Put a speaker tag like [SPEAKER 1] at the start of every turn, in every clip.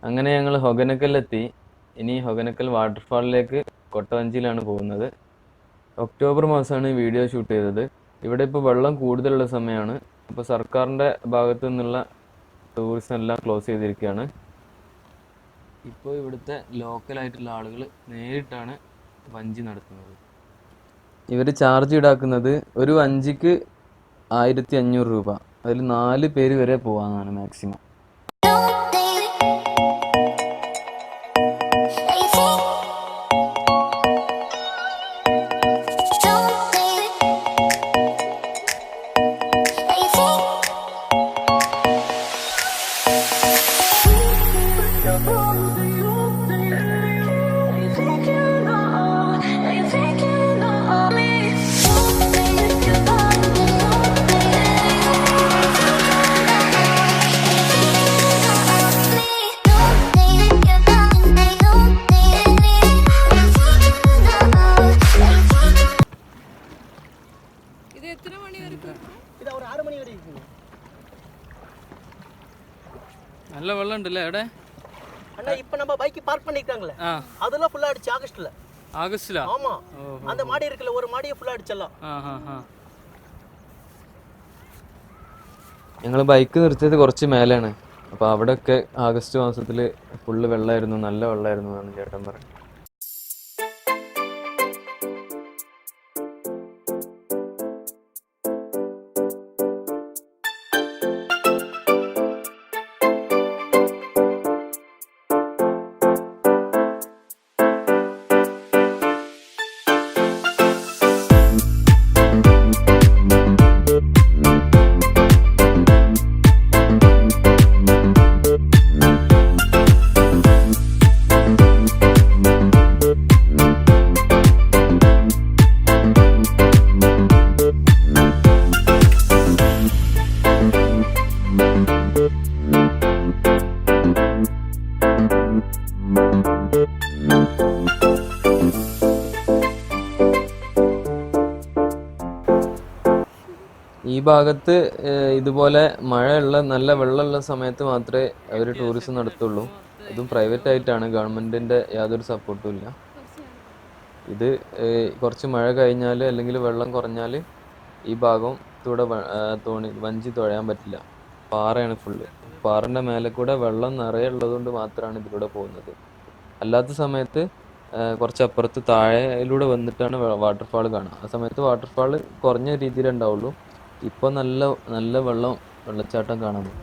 [SPEAKER 1] അങ്ങനെ ഞങ്ങൾ ഹൊഗനക്കലിലെത്തി. ഇനി ഹൊഗനക്കൽ വാട്ടർഫാളിലേക്ക് കൊട്ടവഞ്ചിയിലാണ് പോകുന്നത്. ഒക്ടോബർ മാസമാണ് വീഡിയോ ഷൂട്ട് ചെയ്തത്. ഇവിടെ ഇപ്പോൾ വെള്ളം കൂടുതലുള്ള സമയമാണ്. അപ്പോൾ സർക്കാരിൻ്റെ ഭാഗത്തു നിന്നുള്ള ടൂറിസം എല്ലാം ക്ലോസ് ചെയ്തിരിക്കുകയാണ്. ഇപ്പോൾ ഇവിടുത്തെ ലോക്കലായിട്ടുള്ള ആളുകൾ നേരിട്ടാണ് വഞ്ചി നടത്തുന്നത്. ഇവർ ചാർജ് ഈടാക്കുന്നത് ഒരു വഞ്ചിക്ക് 1500 രൂപ. അതിൽ 4 പേര് വരെ പോകാമെന്നാണ് മാക്സിമം.
[SPEAKER 2] நல்ல வெள்ளம் உண்டுல்ல எവിടെ
[SPEAKER 3] அண்ணா இப்போ நம்ம பைக் பார்க் பண்ணிருக்காங்களே அதெல்லாம் ஃபுல்லா அடிச்சு ஆகஸ்ட்ல ஆமா அந்த மாடி இருக்குல ஒரு மாடியை ஃபுல்லா அடிச்சலாம்.
[SPEAKER 1] ഞങ്ങൾ ബൈക്ക് നിർത്തിയത് കുറച്ച് മേലെയാണ്. അപ്പോൾ അവിടെയൊക്കെ ആഗസ്റ്റ് മാസത്തിൽ ഫുള്ള് വെള്ളമായിരുന്നു, നല്ല വെള്ളമായിരുന്നു എന്നാണ് ചേട്ടൻ പറഞ്ഞത്. ഈ ഭാഗത്ത് ഇതുപോലെ മഴയുള്ള നല്ല വെള്ളമുള്ള സമയത്ത് മാത്രമേ അവർ ടൂറിസം നടത്തുള്ളൂ. അതും പ്രൈവറ്റ് ആയിട്ടാണ്, ഗവൺമെൻറ്റിൻ്റെ യാതൊരു സപ്പോർട്ടും ഇല്ല. ഇത് കുറച്ച് മഴ കഴിഞ്ഞാൽ അല്ലെങ്കിൽ വെള്ളം കുറഞ്ഞാൽ ഈ ഭാഗത്തൂടെ വഞ്ചി തുഴയാൻ പറ്റില്ല. പാറയാണ് ഫുള്ള്. പാറൻ്റെ മേലെ കൂടെ വെള്ളം നിറയെ ഉള്ളതുകൊണ്ട് മാത്രമാണ് ഇതിലൂടെ പോകുന്നത്. അല്ലാത്ത സമയത്ത് കുറച്ചപ്പുറത്ത് താഴെയിലൂടെ വന്നിട്ടാണ് വാട്ടർഫാൾ കാണുക. ആ സമയത്ത് വാട്ടർഫാൾ കുറഞ്ഞ രീതിയിലേ ഉണ്ടാവുള്ളൂ. ഇപ്പോൾ നല്ല വെള്ളച്ചാട്ടം കാണാൻ പറ്റും.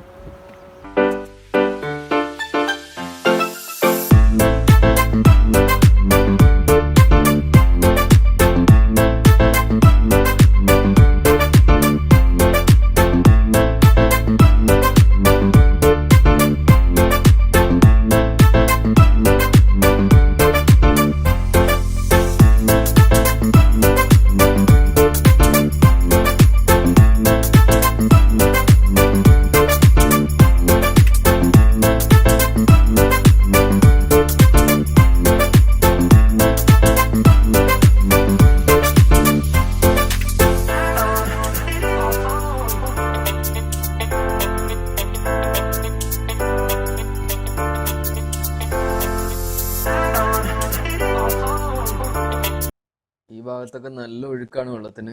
[SPEAKER 1] ഈ ഭാഗത്തൊക്കെ നല്ല ഒഴുക്കാണ് വെള്ളത്തിന്.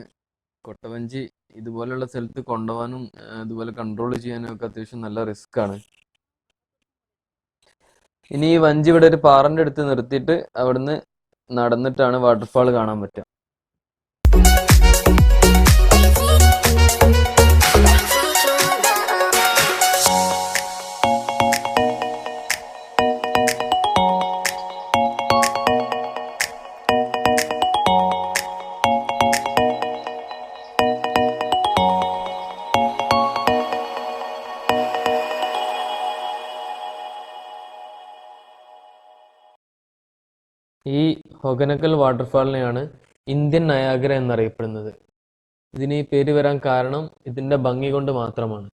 [SPEAKER 1] കൊട്ടവഞ്ചി ഇതുപോലുള്ള സ്ഥലത്ത് കൊണ്ടുപോകാനും അതുപോലെ കൺട്രോൾ ചെയ്യാനും ഒക്കെ അത്യാവശ്യം നല്ല റിസ്ക് ആണ്. ഇനി ഈ വഞ്ചി ഇവിടെ ഒരു പാറന്റെ അടുത്ത് നിർത്തിയിട്ട് അവിടുന്ന് നടന്നിട്ടാണ് വാട്ടർഫാൾ കാണാൻ പറ്റുക. ഈ ഹൊഗനക്കൽ വാട്ടർഫാളിനെയാണ് ഇന്ത്യൻ നയാഗ്ര എന്നറിയപ്പെടുന്നത്. ഇതിന് ഈ പേര് വരാൻ കാരണം ഇതിൻ്റെ ഭംഗി കൊണ്ട് മാത്രമാണ്.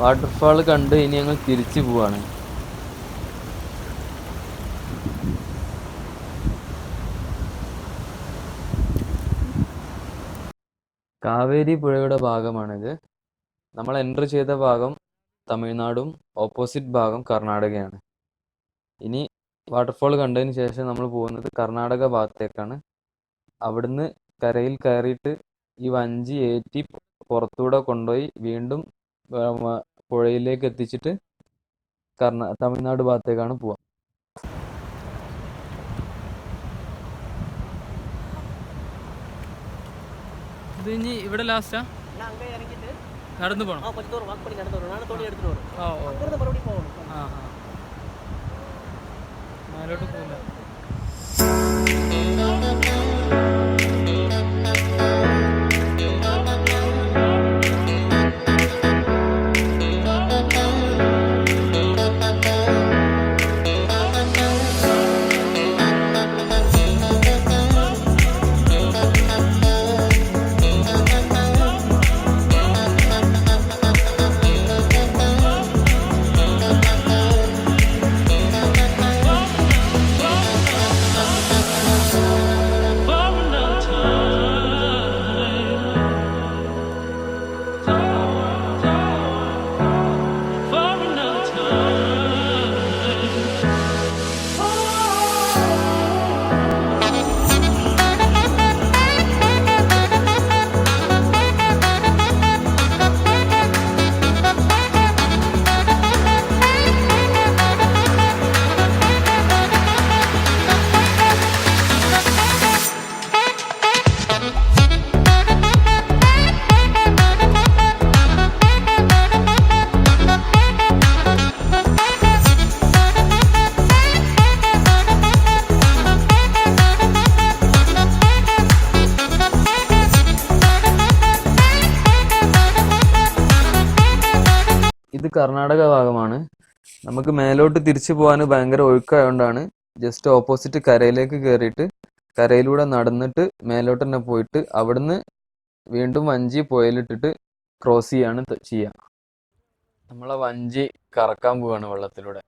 [SPEAKER 1] വാട്ടർഫാൾ കണ്ട് ഇനി ഞങ്ങൾ തിരിച്ചു പോവാണ്. കാവേരി പുഴയുടെ ഭാഗമാണിത്. നമ്മൾ എൻ്റർ ചെയ്ത ഭാഗം തമിഴ്നാടും ഓപ്പോസിറ്റ് ഭാഗം കർണാടകയാണ്. ഇനി വാട്ടർഫാൾ കണ്ടതിന് ശേഷം നമ്മൾ പോകുന്നത് കർണാടക ഭാഗത്തേക്കാണ്. അവിടുന്ന് കരയിൽ കയറിയിട്ട് ഈ വഞ്ചി ഏറ്റി പുറത്തൂടെ കൊണ്ടുപോയി വീണ്ടും പുഴയിലേക്ക് എത്തിച്ചിട്ട് തമിഴ്നാട് ഭാഗത്തേക്കാണ് പോവുക.
[SPEAKER 2] ഇത് ഇനി ഇവിടെ ലാസ്റ്റാ നടന്നു പോകണം. മേലോട്ട് പോകില്ല.
[SPEAKER 1] ഇത് കർണാടക ഭാഗമാണ്. നമുക്ക് മേലോട്ട് തിരിച്ചു പോകാൻ ഭയങ്കര ഒഴുക്കായതുകൊണ്ടാണ് ജസ്റ്റ് ഓപ്പോസിറ്റ് കരയിലേക്ക് കയറിയിട്ട് കരയിലൂടെ നടന്നിട്ട് മേലോട്ട് തന്നെ പോയിട്ട് അവിടുന്ന് വീണ്ടും വഞ്ചി പുഴയിലിട്ടിട്ട് ക്രോസ് ചെയ്യാണ് ചെയ്യുക. നമ്മളെ വഞ്ചി കറക്കാൻ പോവാണ് വെള്ളത്തിലൂടെ.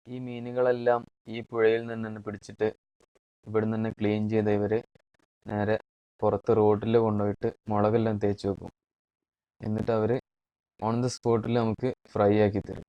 [SPEAKER 1] ഈ മീനുകളെല്ലാം ഈ പുഴയിൽ നിന്ന് തന്നെ പിടിച്ചിട്ട് ഇവിടെ നിന്ന് ക്ലീൻ ചെയ്ത ഇവർ നേരെ പുറത്ത് റോഡിൽ കൊണ്ടുപോയിട്ട് മുളകെല്ലാം തേച്ച് വെക്കും. എന്നിട്ട് അവർ ഓൺ ദ സ്പോട്ടിൽ നമുക്ക് ഫ്രൈ ആക്കി തരും.